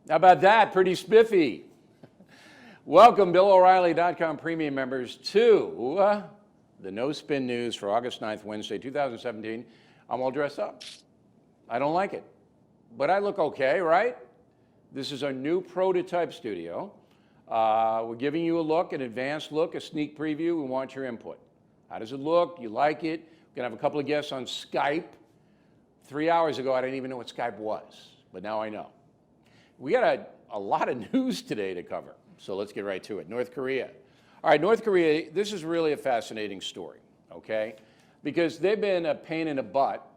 How about that? Pretty spiffy. Welcome, BillO'Reilly.com premium members, to the No Spin News for August 9th, Wednesday, 2017. I'm all dressed up. I don't like it, but I look okay, right? This is our new prototype studio. We're giving you a look, an advanced look, a sneak preview. We want your input. How does it look? You like it? We're going to have a couple of guests on Skype. 3 hours ago, I didn't even know what Skype was, but now I know. We got a lot of news today to cover, so let's get right to it. North Korea. All right, North Korea, this is really a fascinating story, okay? Because they've been a pain in the butt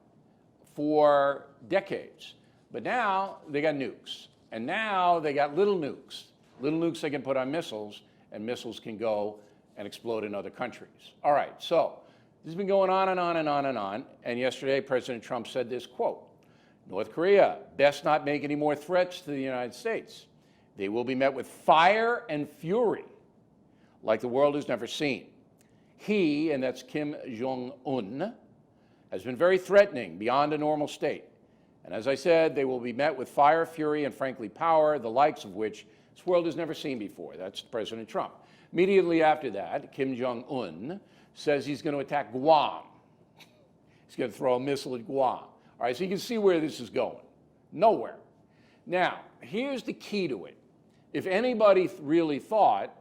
for decades, but now they got nukes, and now they got little nukes. Little nukes they can put on missiles, and missiles can go and explode in other countries. All right, so this has been going on and on and on and on, and yesterday President Trump said this, quote, North Korea, best not make any more threats to the United States. They will be met with fire and fury like the world has never seen. He, and that's Kim Jong-un, has been very threatening beyond a normal state. And as I said, they will be met with fire, fury, and frankly power, the likes of which this world has never seen before. That's President Trump. Immediately after that, Kim Jong-un says he's going to attack Guam. He's going to throw a missile at Guam. All right, so you can see where this is going. Nowhere. Now, here's the key to it. If anybody really thought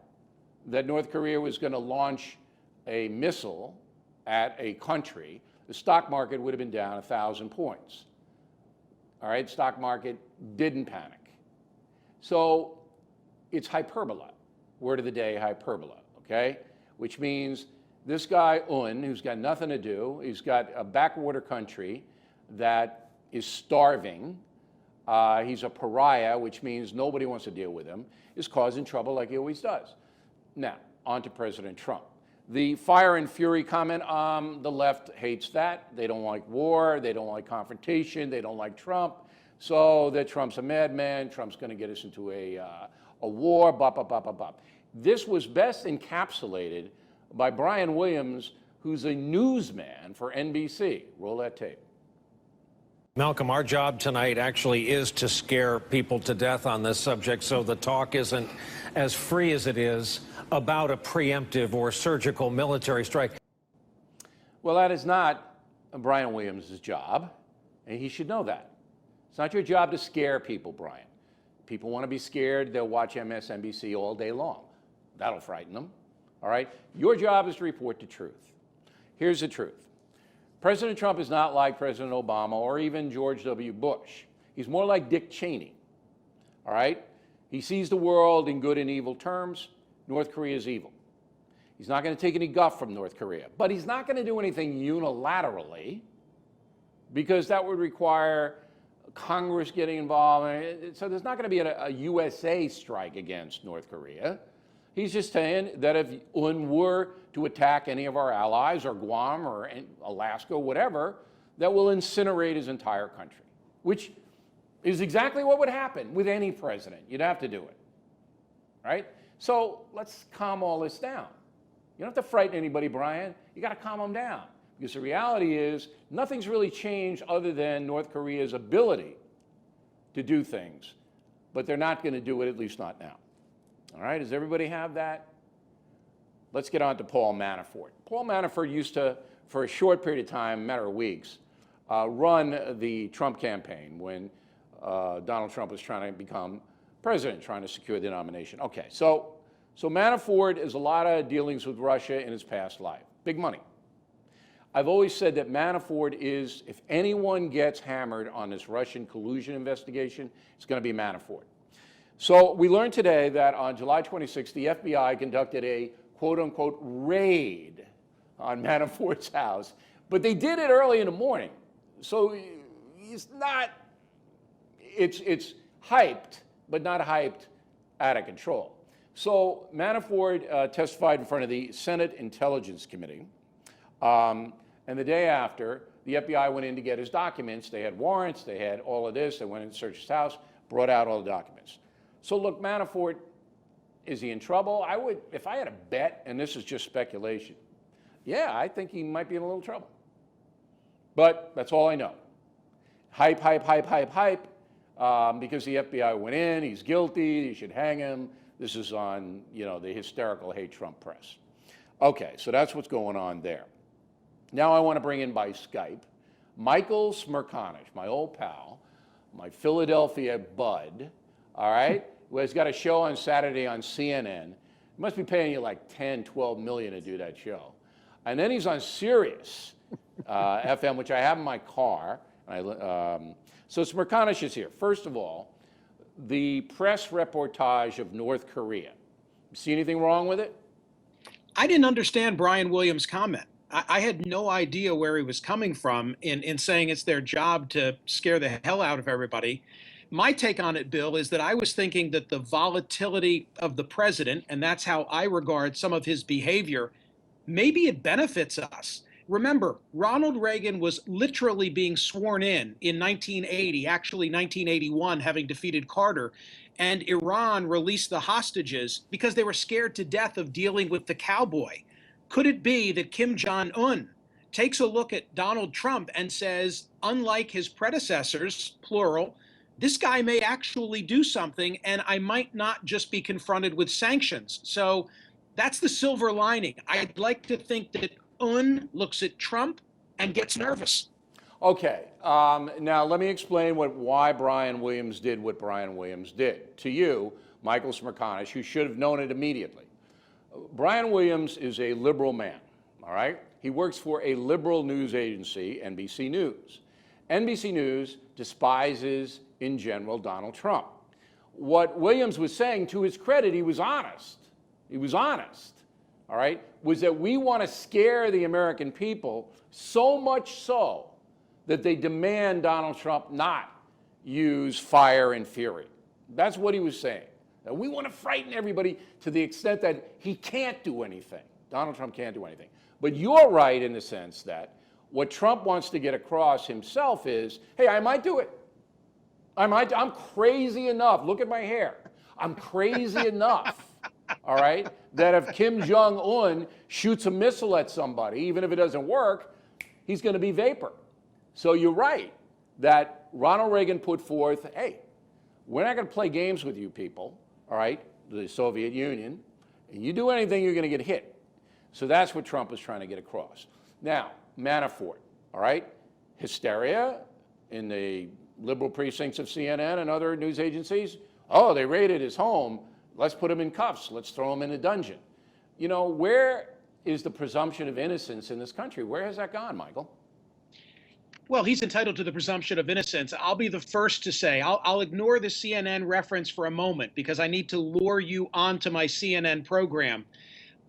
that North Korea was going to launch a missile at a country, the stock market would have been down 1,000 points. All right, stock market didn't panic. So it's hyperbola. Word of the day, hyperbola, okay? Which means this guy, who's got nothing to do, he's got a backwater country that is starving, he's a pariah, which means nobody wants to deal with him, is causing trouble like he always does. Now, on to President Trump. The fire and fury comment, the left hates that. They don't like war, they don't like confrontation, they don't like Trump. So that Trump's a madman, Trump's going to get us into a war, bop, bop, bop, bop, bop. This was best encapsulated by Brian Williams, who's a newsman for NBC. Roll that tape. Malcolm, our job tonight actually is to scare people to death on this subject, so the talk isn't as free as it is about a preemptive or surgical military strike. Well, that is not Brian Williams' job, and he should know that. It's not your job to scare people, Brian. People want to be scared, they'll watch MSNBC all day long. That'll frighten them, all right? Your job is to report the truth. Here's the truth. President Trump is not like President Obama or even George W. Bush. He's more like Dick Cheney, all right? He sees the world in good and evil terms. North Korea is evil. He's not going to take any guff from North Korea, but he's not going to do anything unilaterally because that would require Congress getting involved. So there's not going to be a USA strike against North Korea. He's just saying that if UN were to attack any of our allies or Guam or Alaska, whatever, that will incinerate his entire country, which is exactly what would happen with any president. You'd have to do it, right? So let's calm all this down. You don't have to frighten anybody, Brian. You got to calm them down. Because the reality is nothing's really changed other than North Korea's ability to do things. But they're not going to do it, at least not now. All right, does everybody have that? Let's get on to Paul Manafort. Paul Manafort used to, for a short period of time, a matter of weeks, run the Trump campaign when Donald Trump was trying to become president, trying to secure the nomination. Okay, so Manafort has a lot of dealings with Russia in his past life. Big money. I've always said that Manafort is, if anyone gets hammered on this Russian collusion investigation, it's going to be Manafort. So we learned today that on July 26th, the FBI conducted a quote-unquote raid on Manafort's house, but they did it early in the morning. So it's hyped, but not hyped out of control. So Manafort testified in front of the Senate Intelligence Committee, and the day after, the FBI went in to get his documents. They had warrants, they had all of this, they went in and searched his house, brought out all the documents. So look, Manafort, is he in trouble? I would, if I had a bet, and this is just speculation, yeah, I think he might be in a little trouble. But that's all I know. Hype, hype, hype, hype, hype. because the FBI went in, he's guilty, you should hang him. This is on, the hysterical hate Trump press. Okay, so that's what's going on there. Now I want to bring in by Skype Michael Smerconish, my old pal, my Philadelphia bud, all right, who has got a show on Saturday on CNN. He must be paying you like 10, 12 million to do that show. And then he's on Sirius FM, which I have in my car. So Smerconish is here. First of all, the press reportage of North Korea. See anything wrong with it? I didn't understand Brian Williams' comment. I had no idea where he was coming from in saying it's their job to scare the hell out of everybody. My take on it, Bill, is that I was thinking that the volatility of the president, and that's how I regard some of his behavior, maybe it benefits us. Remember, Ronald Reagan was literally being sworn in 1980, actually 1981, having defeated Carter, and Iran released the hostages because they were scared to death of dealing with the cowboy. Could it be that Kim Jong-un takes a look at Donald Trump and says, unlike his predecessors, plural, this guy may actually do something and I might not just be confronted with sanctions? So that's the silver lining. I'd like to think that Un looks at Trump and gets nervous. Okay, now let me explain why Brian Williams did what Brian Williams did. To you, Michael Smerconish, who should have known it immediately. Brian Williams is a liberal man, all right? He works for a liberal news agency, NBC News. NBC News despises, in general, Donald Trump. What Williams was saying, to his credit, he was honest. He was honest, all right, was that we want to scare the American people so much so that they demand Donald Trump not use fire and fury. That's what he was saying. That we want to frighten everybody to the extent that he can't do anything. Donald Trump can't do anything. But you're right in the sense that what Trump wants to get across himself is, hey, I might do it. I'm crazy enough. Look at my hair. I'm crazy enough, all right, that if Kim Jong-un shoots a missile at somebody, even if it doesn't work, he's going to be vapor. So you're right that Ronald Reagan put forth, hey, we're not going to play games with you people, all right, the Soviet Union, and you do anything, you're going to get hit. So that's what Trump was trying to get across. Now, Manafort, all right, hysteria in the liberal precincts of CNN and other news agencies. Oh, they raided his home. Let's put him in cuffs. Let's throw him in a dungeon. You know, where is the presumption of innocence in this country? Where has that gone, Michael? Well, he's entitled to the presumption of innocence. I'll be the first to say, I'll ignore the CNN reference for a moment because I need to lure you onto my CNN program.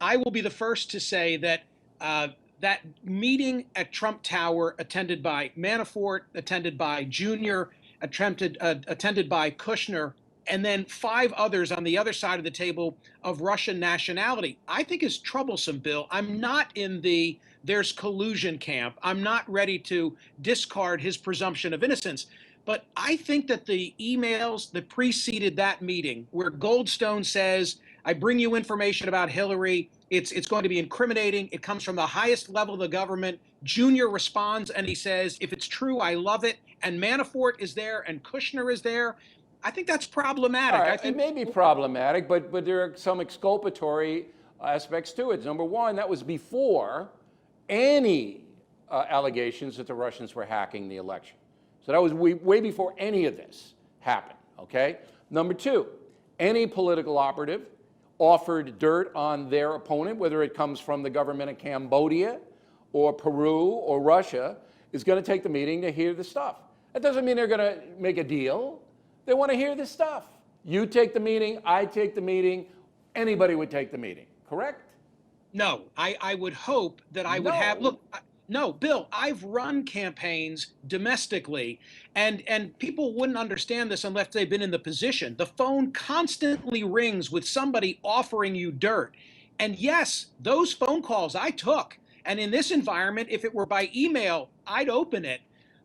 I will be the first to say that that meeting at Trump Tower, attended by Manafort, attended by Junior, attended by Kushner, and then 5 others on the other side of the table of Russian nationality, I think is troublesome, Bill. I'm not in the there's collusion camp. I'm not ready to discard his presumption of innocence. But I think that the emails that preceded that meeting, where Goldstone says, I bring you information about Hillary, it's going to be incriminating, it comes from the highest level of the government. Junior responds and he says, if it's true, I love it. And Manafort is there and Kushner is there. I think that's problematic. Right, I think it may be problematic, but there are some exculpatory aspects to it. Number one, that was before any allegations that the Russians were hacking the election. So that was way before any of this happened, okay? Number two, any political operative offered dirt on their opponent, whether it comes from the government of Cambodia or Peru or Russia, is going to take the meeting to hear the stuff. That doesn't mean they're going to make a deal. They want to hear this stuff. You take the meeting, I take the meeting, anybody would take the meeting, correct? No, I would hope that I would have, look, no, Bill, I've run campaigns domestically, and people wouldn't understand this unless they've been in the position. The phone constantly rings with somebody offering you dirt. And yes, those phone calls I took. And in this environment, if it were by email, I'd open it.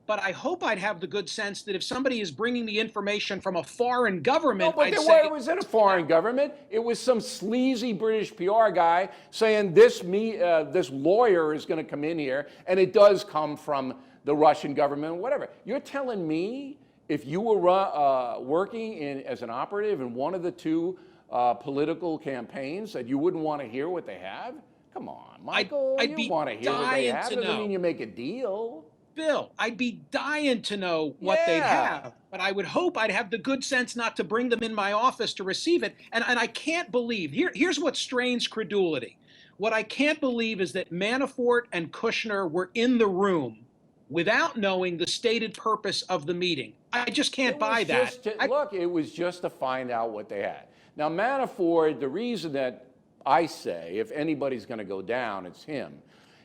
But I hope I'd have the good sense that if somebody is bringing the information from a foreign government, No, but it wasn't a foreign government. It was some sleazy British PR guy saying this lawyer is going to come in here, and it does come from the Russian government, whatever. You're telling me If you were working as an operative in one of the two political campaigns, that you wouldn't want to hear what they have? Come on, Michael, I'd you be want to hear what they dying have. to Doesn't know. mean you make a deal. Bill, I'd be dying to know what they'd have, but I would hope I'd have the good sense not to bring them in my office to receive it. And I can't believe, here's what strains credulity. What I can't believe is that Manafort and Kushner were in the room without knowing the stated purpose of the meeting. I just can't buy that. Look, it was just to find out what they had. Now, Manafort, the reason that I say, if anybody's going to go down, it's him,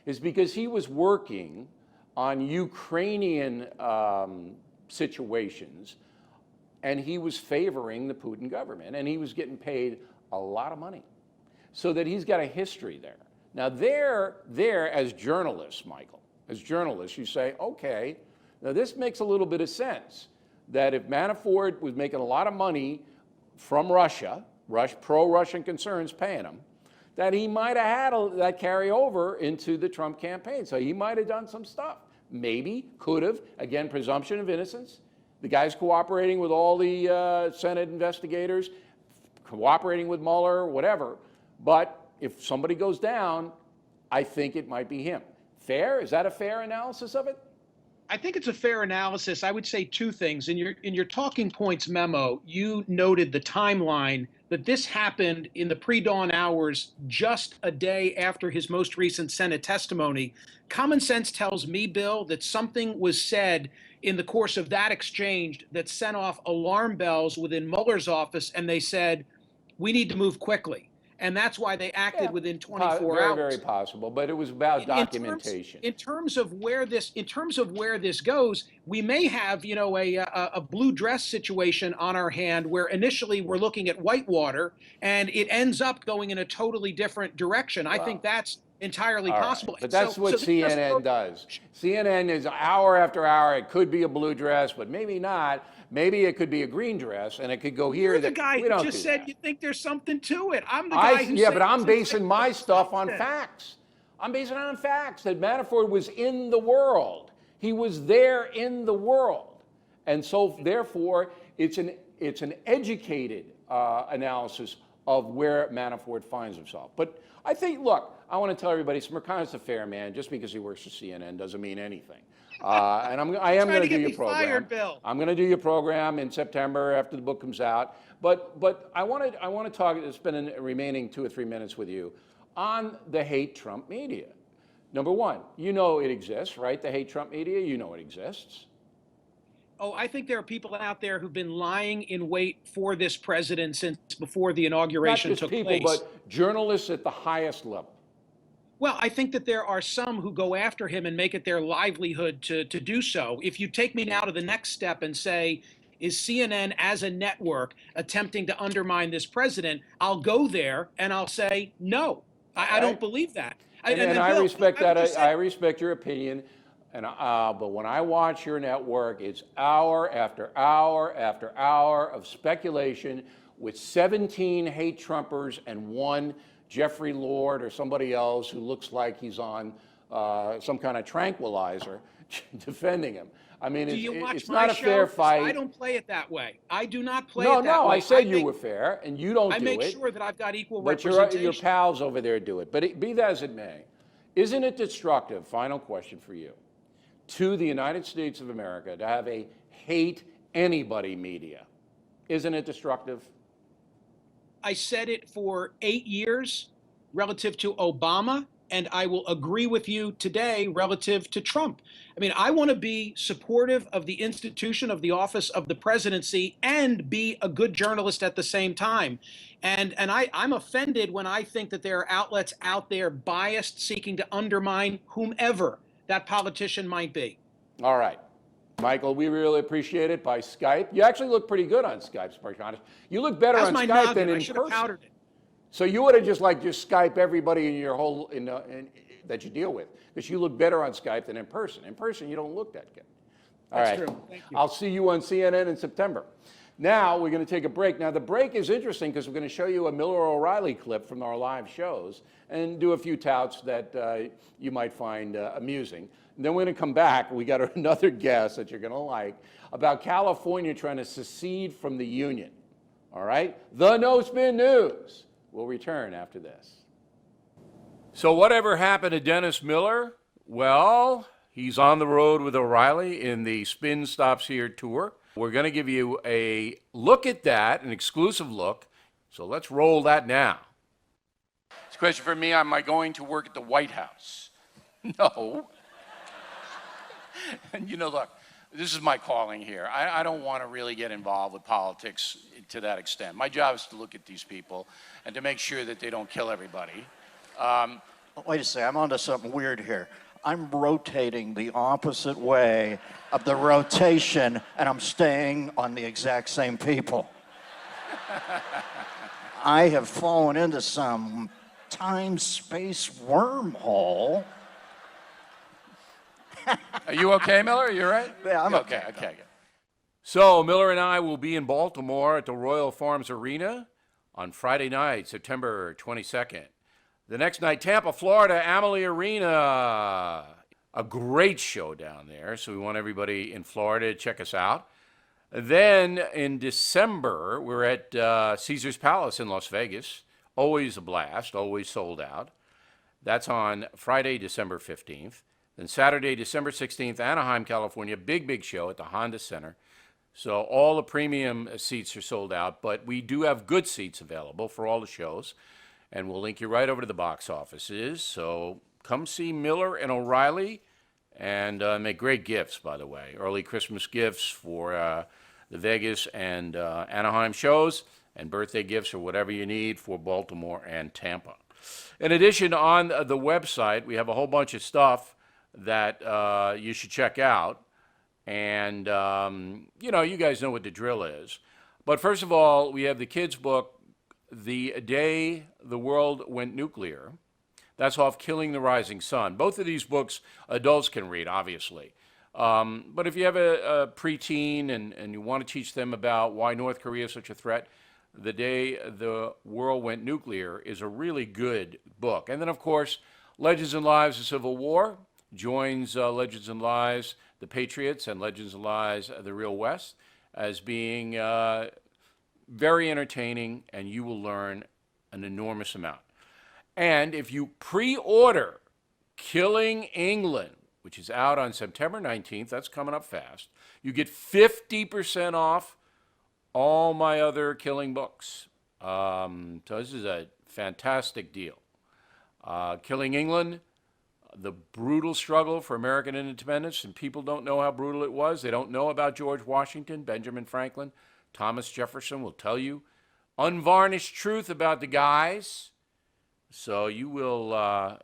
is because he was working on Ukrainian situations, and he was favoring the Putin government, and he was getting paid a lot of money, so that he's got a history there. Now, they're there as journalists, Michael. As journalists, you say, okay, now this makes a little bit of sense, that if Manafort was making a lot of money from Russia, pro-Russian concerns paying him, that he might have had that carry over into the Trump campaign. So he might have done some stuff. Maybe, could have. Again, presumption of innocence. The guy's cooperating with all the Senate investigators, cooperating with Mueller, whatever. But if somebody goes down, I think it might be him. Fair? Is that a fair analysis of it? I think it's a fair analysis. I would say two things. In your talking points memo, you noted the timeline that this happened in the pre-dawn hours, just a day after his most recent Senate testimony. Common sense tells me, Bill, that something was said in the course of that exchange that sent off alarm bells within Mueller's office, and they said, we need to move quickly. And that's why they acted within 24 hours. Very possible, but it was about documentation. In terms of where this goes, we may have, a blue dress situation on our hand where initially we're looking at Whitewater and it ends up going in a totally different direction. I think that's entirely possible. But that's what CNN does. CNN is hour after hour. It could be a blue dress, but maybe not. Maybe it could be a green dress, and it could go here. You're the guy who just said you think there's something to it. I'm the guy who but I'm basing my stuff on facts. I'm basing it on facts that Manafort was in the world. He was there in the world. And so, therefore, it's an educated analysis of where Manafort finds himself. But I think, look, I want to tell everybody, Smirkan's a fair man. Just because he works for CNN doesn't mean anything. And I am going to do your program. Fired, Bill. I'm going to do your program in September after the book comes out. But I want to talk, spend the remaining 2 or 3 minutes with you on the hate Trump media. Number one, you know it exists, right? The hate Trump media, you know it exists. Oh, I think there are people out there who've been lying in wait for this president since before the inauguration took place. Not just people, but journalists at the highest level. Well, I think that there are some who go after him and make it their livelihood to do so. If you take me now to the next step and say, is CNN as a network attempting to undermine this president? I'll go there and I'll say, no, I don't believe that. And I respect that. I respect your opinion. But when I watch your network, it's hour after hour after hour of speculation with 17 hate Trumpers and one Jeffrey Lord or somebody else who looks like he's on some kind of tranquilizer defending him. I mean, it's not a fair fight. I don't play it that way. I do not play it that way. No, I said you were fair, and you don't do it. I make sure that I've got equal representation. But your pals over there do it. But be that as it may, isn't it destructive, final question for you, to the United States of America to have a hate anybody media? Isn't it destructive? I said it for 8 years relative to Obama, and I will agree with you today relative to Trump. I mean, I want to be supportive of the institution of the office of the presidency and be a good journalist at the same time. And I'm offended when I think that there are outlets out there biased, seeking to undermine whomever that politician might be. All right. Michael, we really appreciate it by Skype. You actually look pretty good on Skype, to be honest. You look better on Skype than in person. I should have powdered it. So you would have just Skype everybody in your whole that you deal with, because you look better on Skype than in person. In person, you don't look that good. All right. That's true. Thank you. I'll see you on CNN in September. Now we're going to take a break. Now the break is interesting because we're going to show you a Miller O'Reilly clip from our live shows and do a few touts that you might find amusing. And then we're going to come back. We got another guest that you're going to like about California trying to secede from the Union. All right? The No Spin News. We'll return after this. So whatever happened to Dennis Miller? Well, he's on the road with O'Reilly in the Spin Stops Here tour. We're going to give you a look at that, an exclusive look. So let's roll that now. This question for me, am I going to work at the White House? No. And look, this is my calling here. I don't want to really get involved with politics to that extent. My job is to look at these people and to make sure that they don't kill everybody. Wait a second, I'm onto something weird here. I'm rotating the opposite way of the rotation, and I'm staying on the exact same people. I have fallen into some time-space wormhole. Are you okay, Miller? Are you all right? Yeah, I'm okay. Okay. So Miller and I will be in Baltimore at the Royal Farms Arena on Friday night, September 22nd. The next night, Tampa, Florida, Amalie Arena. A great show down there, so we want everybody in Florida to check us out. Then in December, we're at Caesar's Palace in Las Vegas. Always a blast, always sold out. That's on Friday, December 15th. Then Saturday, December 16th, Anaheim, California. Big show at the Honda Center. So all the premium seats are sold out, but we do have good seats available for all the shows. And we'll link you right over to the box offices. So come see Miller and O'Reilly and make great gifts, by the way. Early Christmas gifts for the Vegas and Anaheim shows, and birthday gifts or whatever you need for Baltimore and Tampa. In addition, on the website, we have a whole bunch of stuff that you should check out. And, you guys know what the drill is. But first of all, we have the kids' book, The Day the World Went Nuclear. That's off Killing the Rising Sun. Both of these books adults can read, obviously. But if you have a preteen and you want to teach them about why North Korea is such a threat, The Day the World Went Nuclear is a really good book. And then, of course, Legends and Lives of Civil War joins Legends and Lives, The Patriots, and Legends and Lives, The Real West, as being very entertaining, and you will learn an enormous amount. And if you pre-order Killing England, which is out on September 19th, that's coming up fast, you get 50% off all my other Killing books. So this is a fantastic deal. Killing England, the brutal struggle for American independence, and people don't know how brutal it was. They don't know about George Washington, Benjamin Franklin, Thomas Jefferson will tell you unvarnished truth about the guys. So you will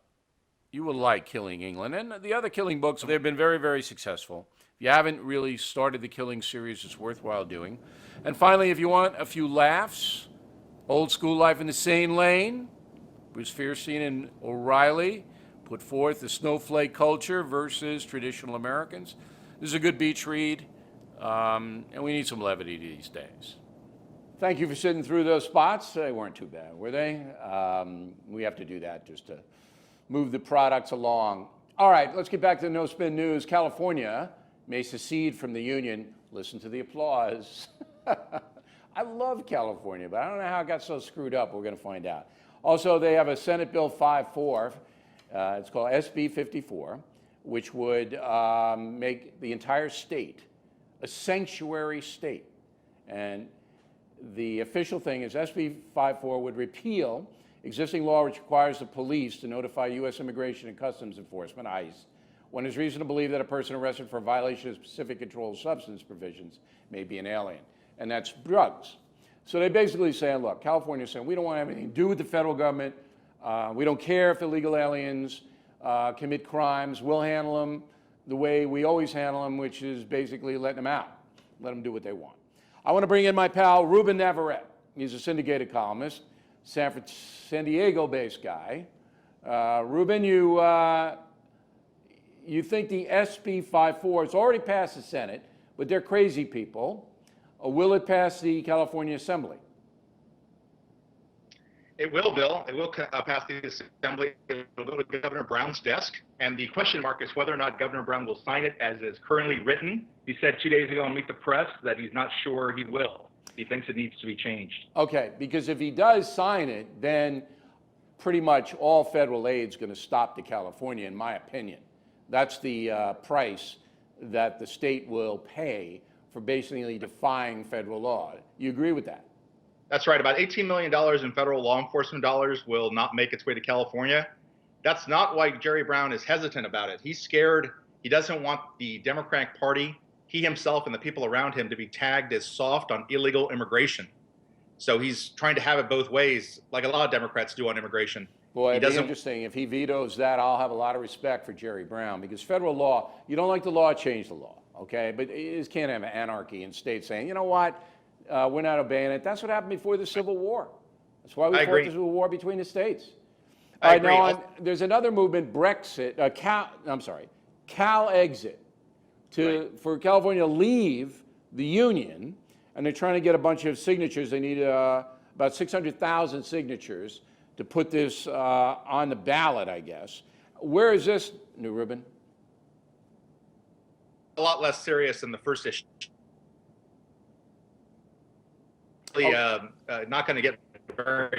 like Killing England. And the other Killing books, they've been very, very successful. If you haven't really started the Killing series, it's worthwhile doing. And finally, if you want a few laughs, Old School Life in the Sane Lane, Bruce Fierstein and O'Reilly put forth the snowflake culture versus traditional Americans. This is a good beach read. And we need some levity these days. Thank you for sitting through those spots. They weren't too bad, were they? We have to do that just to move the products along. All right, let's get back to the No Spin News. California may secede from the Union. Listen to the applause. I love California, but I don't know how it got so screwed up. We're going to find out. Also, they have a Senate Bill 5-4. It's called SB 54, which would make the entire state a sanctuary state. And the official thing is SB 54 would repeal existing law which requires the police to notify U.S. Immigration and Customs Enforcement, ICE, when there's reason to believe that a person arrested for a violation of specific controlled substance provisions may be an alien, and that's drugs. So they basically say, look, California's saying we don't want anything to do with the federal government. We don't care if illegal aliens commit crimes. We'll handle them the way we always handle them, which is basically letting them out, let them do what they want. I want to bring in my pal, Ruben Navarrete. He's a syndicated columnist, San Diego-based guy. Ruben, you think the SB 54, it's already passed the Senate, but they're crazy people. Will it pass the California Assembly? It will, Bill. It will pass the Assembly. It will go to Governor Brown's desk. And the question mark is whether or not Governor Brown will sign it as is currently written. He said 2 days ago on Meet the Press that he's not sure he will. He thinks it needs to be changed. Okay, because if he does sign it, then pretty much all federal aid is going to stop to California, in my opinion. That's the price that the state will pay for basically defying federal law. You agree with that? That's right. About $18 million in federal law enforcement dollars will not make its way to California. That's not why Jerry Brown is hesitant about it. He's scared. He doesn't want the Democratic Party, he himself and the people around him, to be tagged as soft on illegal immigration. So he's trying to have it both ways, like a lot of Democrats do on immigration. Boy, it'd be interesting. If he vetoes that, I'll have a lot of respect for Jerry Brown, because federal law, you don't like the law, change the law, okay? But you just can't have anarchy in states saying, you know what, we're not obeying it. That's what happened before the Civil War. That's why we fought the Civil War between the states. All right, now there's another movement, Brexit, Calexit, for California to leave the Union, and they're trying to get a bunch of signatures. They need about 600,000 signatures to put this on the ballot, I guess. Where is this, New Ruben? A lot less serious than the first issue. Not going to get very far.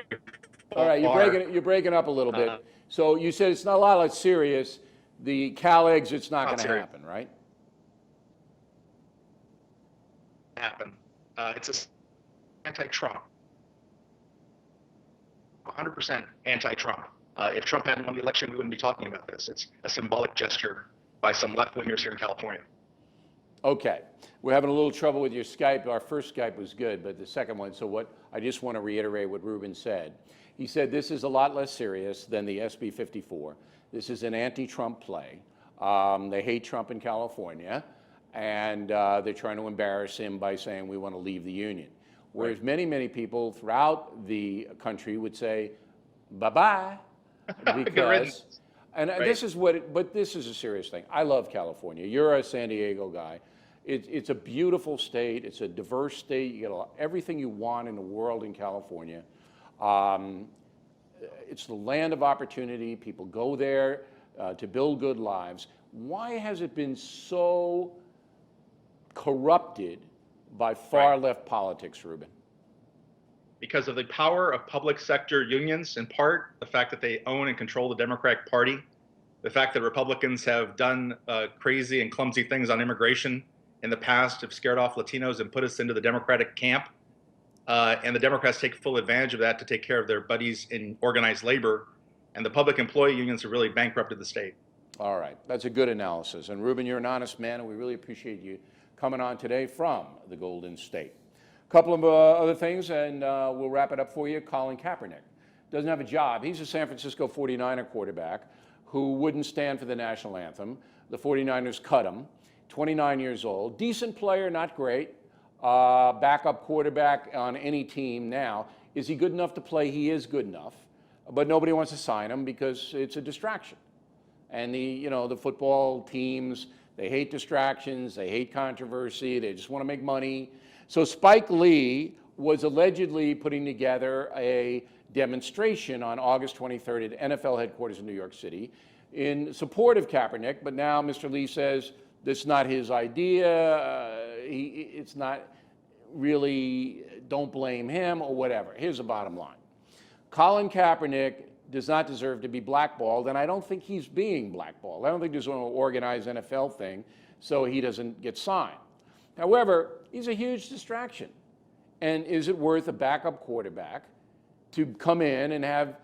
All right, you're breaking up a little bit. So you said it's not a lot less serious. The Calexit's not going to happen, right? Happen. It's anti-Trump. 100% anti-Trump. If Trump hadn't won the election, we wouldn't be talking about this. It's a symbolic gesture by some left-wingers here in California. Okay. We're having a little trouble with your Skype. Our first Skype was good, but the second one, I just want to reiterate what Ruben said. He said this is a lot less serious than the SB 54. This is an anti-Trump play. They hate Trump in California, and they're trying to embarrass him by saying we want to leave the Union. Whereas many people throughout the country would say, bye-bye, because, and this is but this is a serious thing. I love California. You're a San Diego guy. It's a beautiful state. It's a diverse state. You get everything you want in the world in California. It's the land of opportunity. People go there to build good lives. Why has it been so corrupted by far-left politics, Ruben? Because of the power of public sector unions, in part, the fact that they own and control the Democratic Party, the fact that Republicans have done crazy and clumsy things on immigration in the past, have scared off Latinos and put us into the Democratic camp. And the Democrats take full advantage of that to take care of their buddies in organized labor. And the public employee unions have really bankrupted the state. All right. That's a good analysis. And Ruben, you're an honest man, and we really appreciate you coming on today from the Golden State. A couple of other things, and we'll wrap it up for you. Colin Kaepernick doesn't have a job. He's a San Francisco 49er quarterback who wouldn't stand for the national anthem. The 49ers cut him. 29 years old. Decent player, not great. Backup quarterback on any team now. Is he good enough to play? He is good enough. But nobody wants to sign him because it's a distraction. And the football teams, they hate distractions, they hate controversy, they just want to make money. So Spike Lee was allegedly putting together a demonstration on August 23rd at NFL headquarters in New York City in support of Kaepernick, but now Mr. Lee says this is not his idea, it's not really, don't blame him or whatever. Here's the bottom line. Colin Kaepernick does not deserve to be blackballed, and I don't think he's being blackballed. I don't think there's an organized NFL thing, so he doesn't get signed. However, he's a huge distraction. And is it worth a backup quarterback to come in and have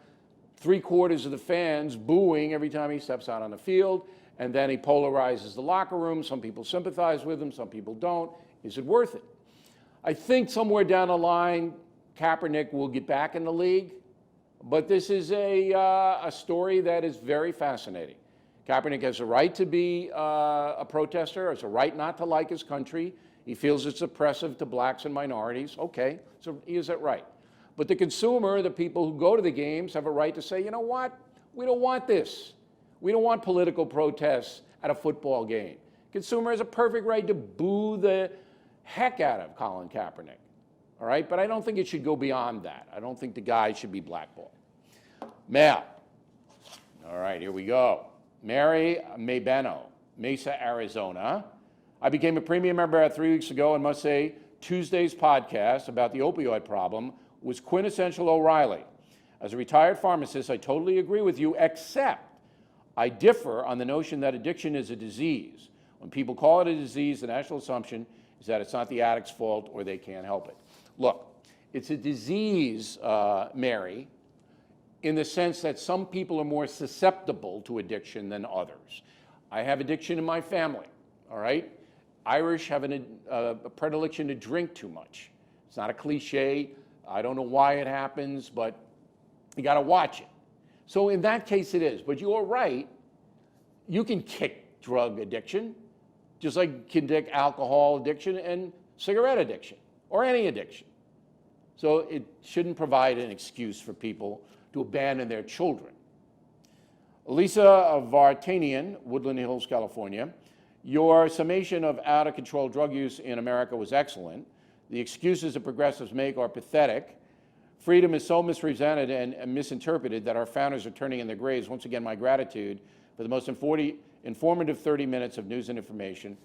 3/4 of the fans booing every time he steps out on the field, and then he polarizes the locker room? Some people sympathize with him, some people don't. Is it worth it? I think somewhere down the line, Kaepernick will get back in the league, but this is a story that is very fascinating. Kaepernick has a right to be a protester, has a right not to like his country. He feels it's oppressive to blacks and minorities. Okay, so he has that right. But the consumer, the people who go to the games, have a right to say, you know what? We don't want this. We don't want political protests at a football game. Consumer has a perfect right to boo the heck out of Colin Kaepernick, all right? But I don't think it should go beyond that. I don't think the guy should be blackballed. Mail. All right, here we go. Mary Maybeno, Mesa, Arizona. I became a premium member 3 weeks ago and must say Tuesday's podcast about the opioid problem was quintessential O'Reilly. As a retired pharmacist, I totally agree with you, except I differ on the notion that addiction is a disease. When people call it a disease, the national assumption is that it's not the addict's fault or they can't help it. Look, it's a disease, Mary, in the sense that some people are more susceptible to addiction than others. I have addiction in my family, all right? Irish have a predilection to drink too much. It's not a cliche. I don't know why it happens, but you got to watch it. So in that case it is. But you're right. You can kick drug addiction, just like you can kick alcohol addiction and cigarette addiction, or any addiction. So it shouldn't provide an excuse for people to abandon their children. Lisa Vartanian, Woodland Hills, California. Your summation of out-of-control drug use in America was excellent. The excuses that progressives make are pathetic. Freedom is so misrepresented and misinterpreted that our founders are turning in their graves. Once again, my gratitude for the most informative 30 minutes of news and information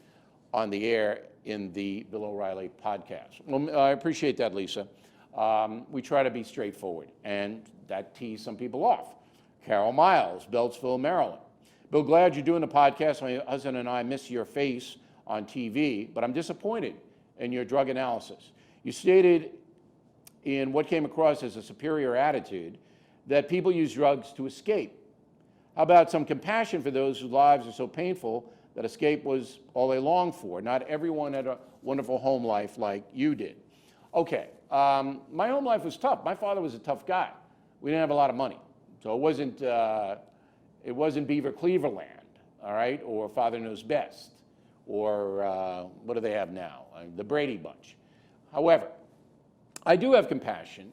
on the air in the Bill O'Reilly podcast. Well, I appreciate that, Lisa. We try to be straightforward, and that tees some people off. Carol Miles, Beltsville, Maryland. Bill, glad you're doing the podcast. My husband and I miss your face on TV, but I'm disappointed in your drug analysis. You stated in what came across as a superior attitude that people use drugs to escape. How about some compassion for those whose lives are so painful that escape was all they longed for? Not everyone had a wonderful home life like you did. Okay, my home life was tough. My father was a tough guy. We didn't have a lot of money, so it wasn't Beaver Cleaverland, all right, or Father Knows Best, or what do they have now? The Brady Bunch. However, I do have compassion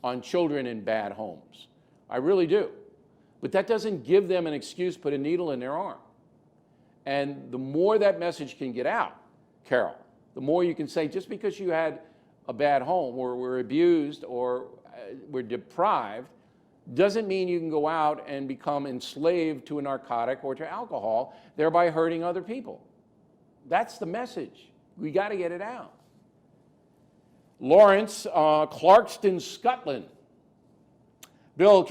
on children in bad homes. I really do. But that doesn't give them an excuse to put a needle in their arm. And the more that message can get out, Carol, the more you can say, just because you had a bad home or were abused or were deprived, doesn't mean you can go out and become enslaved to a narcotic or to alcohol, thereby hurting other people. That's the message. We got to get it out. Lawrence, Clarkston, Scotland. Bill,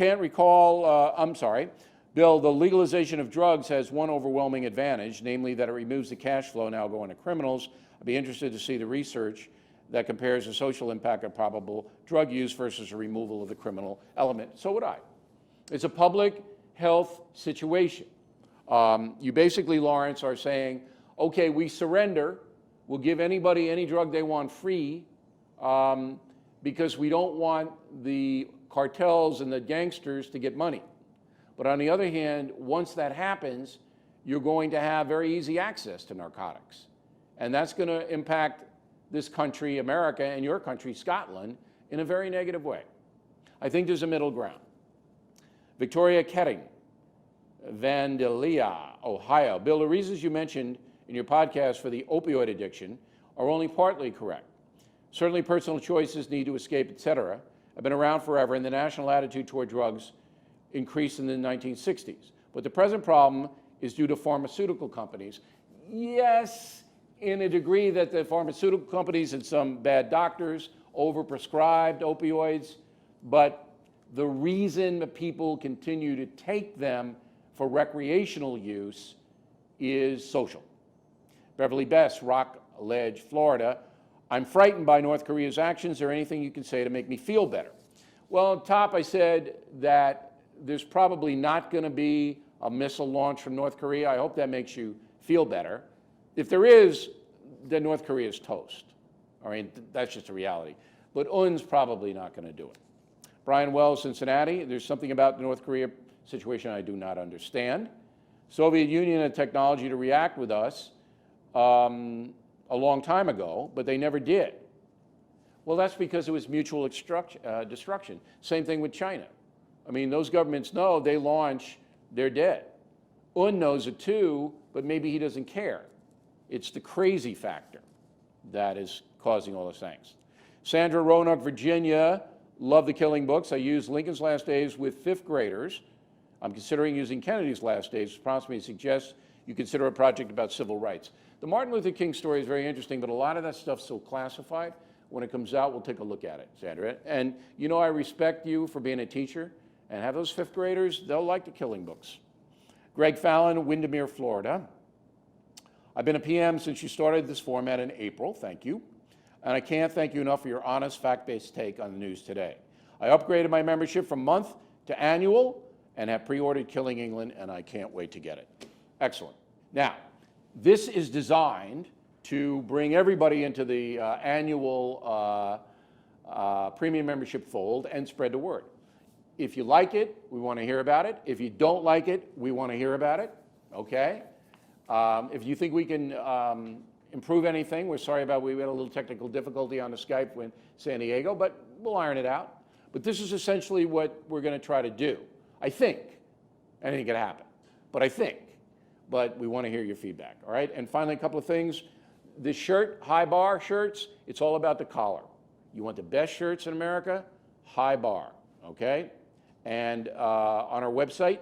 Bill, the legalization of drugs has one overwhelming advantage, namely that it removes the cash flow now going to criminals. I'd be interested to see the research that compares the social impact of probable drug use versus the removal of the criminal element. So would I. It's a public health situation. You basically, Lawrence, are saying, okay, we surrender. We'll give anybody any drug they want free because we don't want the cartels and the gangsters to get money. But on the other hand, once that happens, you're going to have very easy access to narcotics. And that's going to impact this country, America, and your country, Scotland, in a very negative way. I think there's a middle ground. Victoria Ketting, Vandalia, Ohio. Bill, the reasons you mentioned in your podcast for the opioid addiction are only partly correct. Certainly personal choices, need to escape, etc., have been around forever, and the national attitude toward drugs increased in the 1960s. But the present problem is due to pharmaceutical companies. Yes, in a degree that the pharmaceutical companies and some bad doctors overprescribed opioids, but the reason that people continue to take them for recreational use is social. Beverly Best, Rock Ledge, Florida. I'm frightened by North Korea's actions. Is there anything you can say to make me feel better? Well, on top, I said that there's probably not going to be a missile launch from North Korea. I hope that makes you feel better. If there is, then North Korea is toast. I mean, that's just a reality. But UN's probably not going to do it. Brian Wells, Cincinnati. There's something about the North Korea situation I do not understand. Soviet Union had technology to react with us a long time ago, but they never did. Well, that's because it was mutual destruction. Same thing with China. I mean, those governments know they launch, they're dead. Un knows it too, but maybe he doesn't care. It's the crazy factor that is causing all those things. Sandra, Roanoke, Virginia, love the killing books. I used Lincoln's Last Days with 5th graders. I'm considering using Kennedy's Last Days, which prompts me to suggest you consider a project about civil rights. The Martin Luther King story is very interesting, but a lot of that stuff's so classified. When it comes out, we'll take a look at it, Sandra. And you know I respect you for being a teacher, and have those 5th graders, they'll like the killing books. Greg Fallon, Windermere, Florida. I've been a PM since you started this format in April, thank you. And I can't thank you enough for your honest, fact-based take on the news today. I upgraded my membership from month to annual and have pre-ordered Killing England, and I can't wait to get it. Excellent. Now, this is designed to bring everybody into the annual premium membership fold and spread the word. If you like it, we want to hear about it. If you don't like it, we want to hear about it, okay? If you think we can improve anything, we're sorry about we had a little technical difficulty on the Skype in San Diego, but we'll iron it out. But this is essentially what we're going to try to do. I think. Anything could happen, but I think. But we want to hear your feedback, all right? And finally, a couple of things. This shirt, high bar shirts, it's all about the collar. You want the best shirts in America? High bar, okay? And on our website,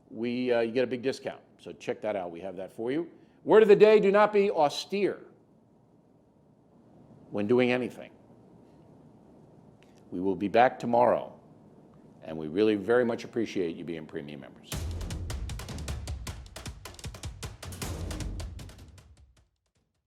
you get a big discount. So check that out. We have that for you. Word of the day, do not be austere when doing anything. We will be back tomorrow, and we really very much appreciate you being premium members.